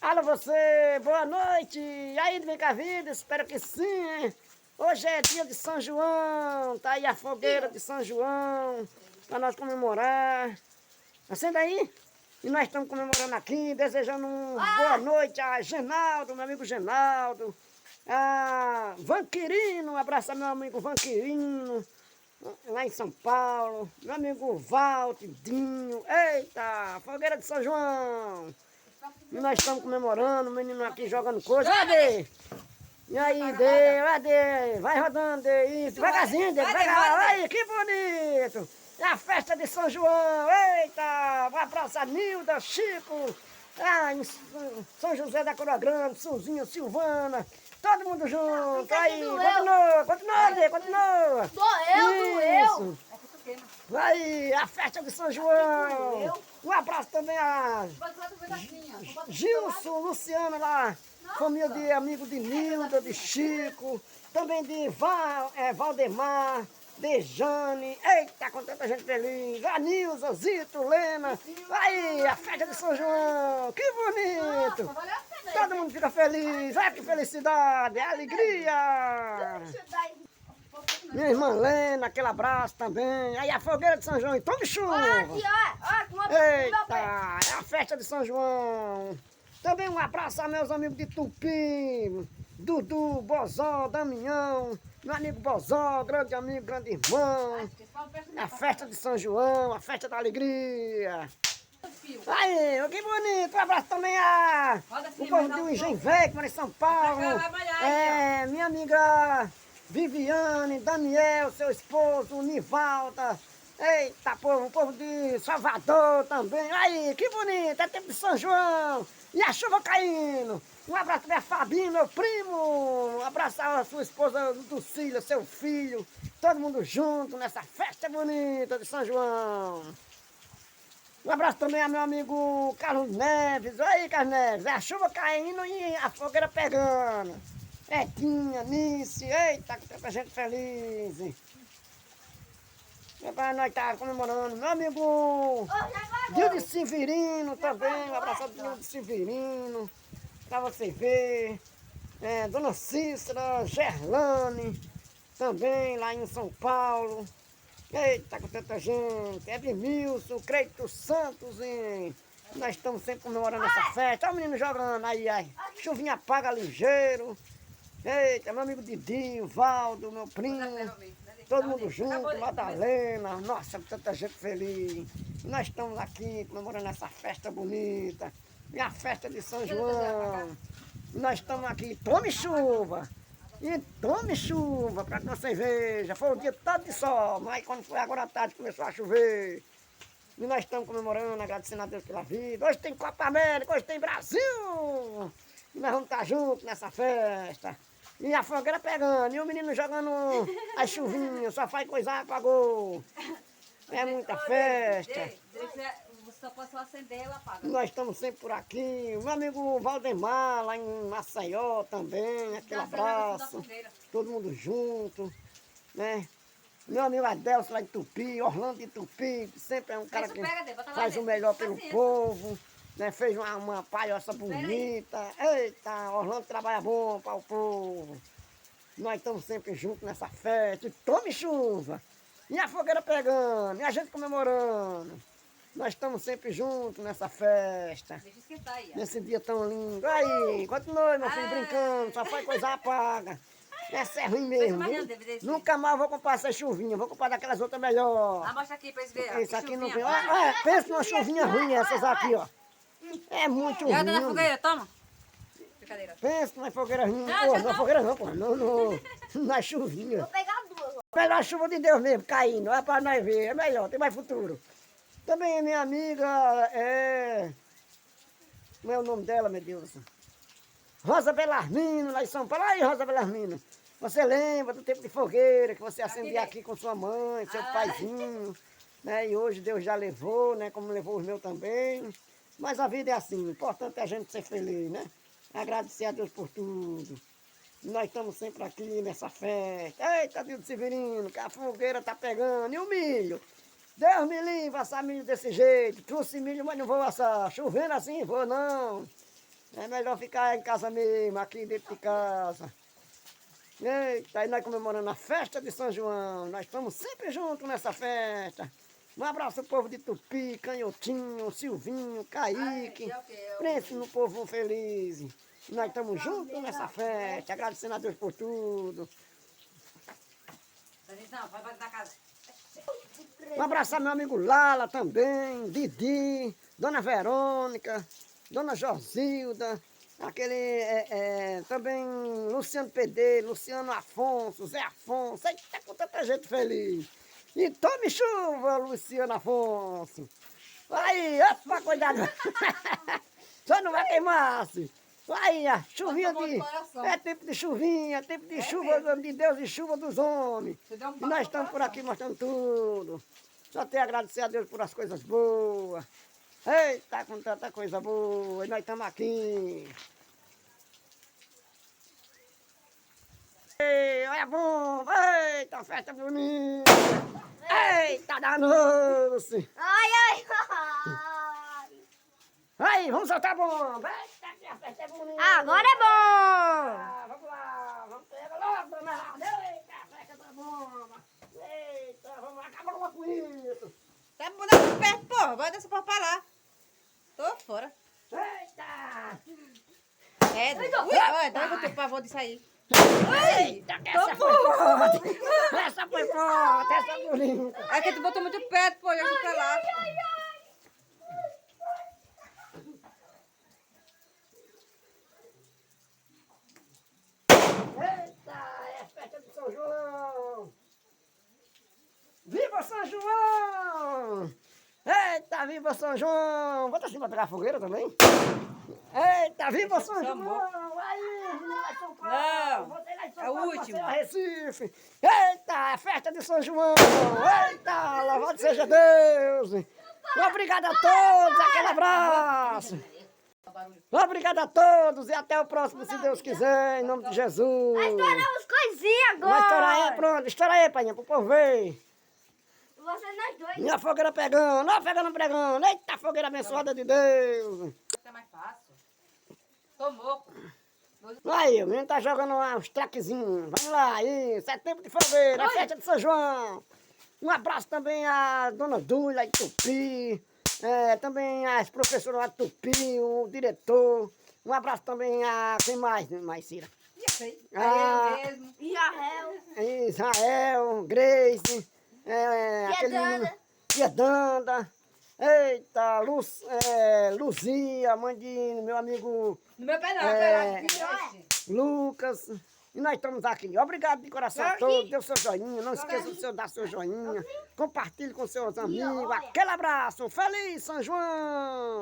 Alô você, boa noite! E aí, vem com a vida? Espero que sim! Hoje é dia de São João, tá aí a fogueira de São João, para nós comemorar. Acenda aí! E nós estamos comemorando aqui, desejando boa noite a Genaldo, meu amigo Genaldo, a Vanquirino, um abraço ao meu amigo Vanquirino, lá em São Paulo, meu amigo Valdinho, eita, fogueira de São João! E nós estamos comemorando, o menino aqui jogando coisa. Cadê? E aí, Dê, vai rodando, Dê, isso, devagarzinho, Dê, devagar. Aí, que bonito! É a festa de São João, eita! Um abraço a Nilda, Chico, em São José da Coroa Grande, Suzinha, Silvana, todo mundo junto. Aí, continua, Dê, continua. Doeu! Aí, a festa de São João. Um abraço também a Gilson, Luciano lá, família de amigo de Nilda, de Chico, também de Valdemar, de Jane, eita, com tanta gente feliz, a Nilza, Zito, Lena, aí, a festa de São João, que bonito, todo mundo fica feliz, olha que felicidade, alegria. Minha irmã Lena, aquele abraço também, aí a fogueira de São João, e tome chuva. Eita, é a festa de São João. Também um abraço a meus amigos de Tupi, Dudu, Bozó, Damião, meu amigo Bozó, grande amigo, grande irmão. É a festa de São João, a festa da alegria. Aí, que bonito, um abraço também a o povo do Engenho Velho, que mora em São Paulo. Minha amiga Viviane, Daniel, seu esposo, Nivalda. Eita, povo, o povo de Salvador também. Aí, que bonito, é tempo de São João. E a chuva caindo. Um abraço também a Fabinho, meu primo. Um abraço a sua esposa Lucília, seu filho. Todo mundo junto nessa festa bonita de São João. Um abraço também a meu amigo Carlos Neves. Aí, Carlos Neves, é a chuva caindo e a fogueira pegando. Tinha, Nice, eita, que tanta gente feliz. Nós tá comemorando. Meu amigo Dilde Severino também, um abraço do Dilde Severino, pra você ver. Dona Cícera, Gerlane, também lá em São Paulo. Eita, com tanta gente. Edmilson, Creito Santos, e nós estamos sempre comemorando essa festa. Olha o menino jogando aí, chuvinha apaga ligeiro. Eita, meu amigo Didinho, Valdo, meu primo, todo mundo junto, Madalena, nossa, tanta gente feliz. E nós estamos aqui comemorando essa festa bonita, e a festa de São João. E nós estamos aqui, tome chuva, e tome chuva para que você veja. Foi o dia todo de sol, mas quando foi agora à tarde começou a chover. E nós estamos comemorando, agradecendo a Deus pela vida. Hoje tem Copa América, hoje tem Brasil. E nós vamos estar juntos nessa festa. E a fogueira pegando, e o menino jogando as chuvinhas, só faz coisar, apagou. É muita festa. Você só pode acender, ela apaga. Nós estamos sempre por aqui. O meu amigo Valdemar, lá em Maceió também, aquele abraço. Todo mundo junto, né? Meu amigo Adelso lá em Tupi, Orlando de Tupi, que sempre é um cara que faz o melhor pelo povo. Né, fez uma palhoça bonita. Eita, Orlando trabalha bom para o povo. Nós estamos sempre juntos nessa festa. E tome chuva. E a fogueira pegando. E a gente comemorando. Nós estamos sempre juntos nessa festa. Deixa esquentar aí. Nesse dia tão lindo. Aí, continue, meu filho, brincando. Só faz coisa apaga. Essa é ruim mesmo. Nunca mais vou comprar essa chuvinha. Vou comprar daquelas outras melhor. Mostra aqui pra eles verem. Isso aqui não tem. Pensa numa chuvinha ruim essas aqui, ó. É muito ruim. Na fogueira, toma. Brincadeira. Pensa na fogueira ruim. Pô, na fogueira não, pô. Na chuvinha. Vou pegar duas. Melhor a chuva de Deus mesmo, caindo. É pra nós ver. É melhor, tem mais futuro. Também minha amiga, como é o nome dela, meu Deus? Rosa Belarmino, lá em São Paulo. Aí, Rosa Belarmino. Você lembra do tempo de fogueira que você acendia aqui com sua mãe, seu paizinho, né? E hoje Deus já levou, né? Como levou os meus também. Mas a vida é assim, o importante é a gente ser feliz, né? Agradecer a Deus por tudo. E nós estamos sempre aqui nessa festa. Eita, Dilde Severino, que a fogueira tá pegando. E o milho? Deus me livre assar milho desse jeito. Trouxe milho, mas não vou assar. Chovendo assim, vou não. É melhor ficar em casa mesmo, aqui dentro de casa. Eita, aí nós comemorando a festa de São João. Nós estamos sempre juntos nessa festa. Um abraço ao povo de Tupi, Canhotinho, Silvinho, Kaique. Pense no povo feliz. Nós estamos juntos nessa festa, agradecendo a Deus por tudo. Não, vai na casa. Um abraço ao meu amigo Lala também, Didi, Dona Verônica, Dona Josilda, também Luciano PD, Luciano Afonso, Zé Afonso, aí tá com tanta gente feliz. E tome chuva, Luciano Afonso. Aí, opa, cuidado. Só não vai queimar-se. Aí, a chuvinha de... É tempo de chuvinha, tempo de chuva de Deus e chuva dos homens. E nós estamos por aqui mostrando tudo. Só tenho a agradecer a Deus por as coisas boas. Eita, com tanta coisa boa. E nós estamos aqui. Ei, olha a bomba. Eita, festa bonita. Eita, danou-se. Ai, ai, ai. Aí, vamos soltar a bomba. Eita, que a festa é bonita. Agora é bom. Vamos lá, vamos pegar logo, danada. Eita, a festa da bomba. Eita, vamos lá, acaba logo com isso. Tá mudando perto, porra. Vai dessa porra pra lá. Tô fora. Eita. É, olha, dá o teu pavor disso aí. Eita, que essa foi forte. Essa foi forte, essa é bonita. É que tu botou muito perto, pô. Eu pra lá. Eita, é a festa de São João! Viva São João! Eita, viva São João! Bota assim pra pegar a fogueira também. Eita, viva São João! Aí, lá em São Paulo! Não, Você lá em São é o Paulo, último. você é Recife! Eita, é a festa de São João! Eita, louvado seja Deus! Obrigado a todos, aquele abraço! Obrigado a todos e até o próximo, se Deus quiser, em nome de Jesus. Vai estourar umas coisinhas agora. Vai estourar aí, pronto. Estoura aí, painha, pro povo ver. Você nós dois. Minha fogueira pegando, ó, pegando, pregando. Eita, fogueira abençoada de Deus. Tá mais fácil. Tô moco. Aí, o menino tá jogando lá uns traquezinhos. Vamos lá, isso, é tempo de fogueira, é festa de São João. Um abraço também à dona Dúlia de Tupi. Também às professoras lá de Tupi, o diretor. Um abraço também a... Quem mais, Cira? Isso aí. Ah, É eu mesmo. Israel. Israel, Grace, Piedanda, eita, Luzia, mãe de meu amigo No meu pé não, Lucas. E nós estamos aqui. Obrigado de coração a todos. Dê o seu joinha. Não esqueça de dar seu joinha. Compartilhe com seus amigos. Aquele abraço. Feliz São João!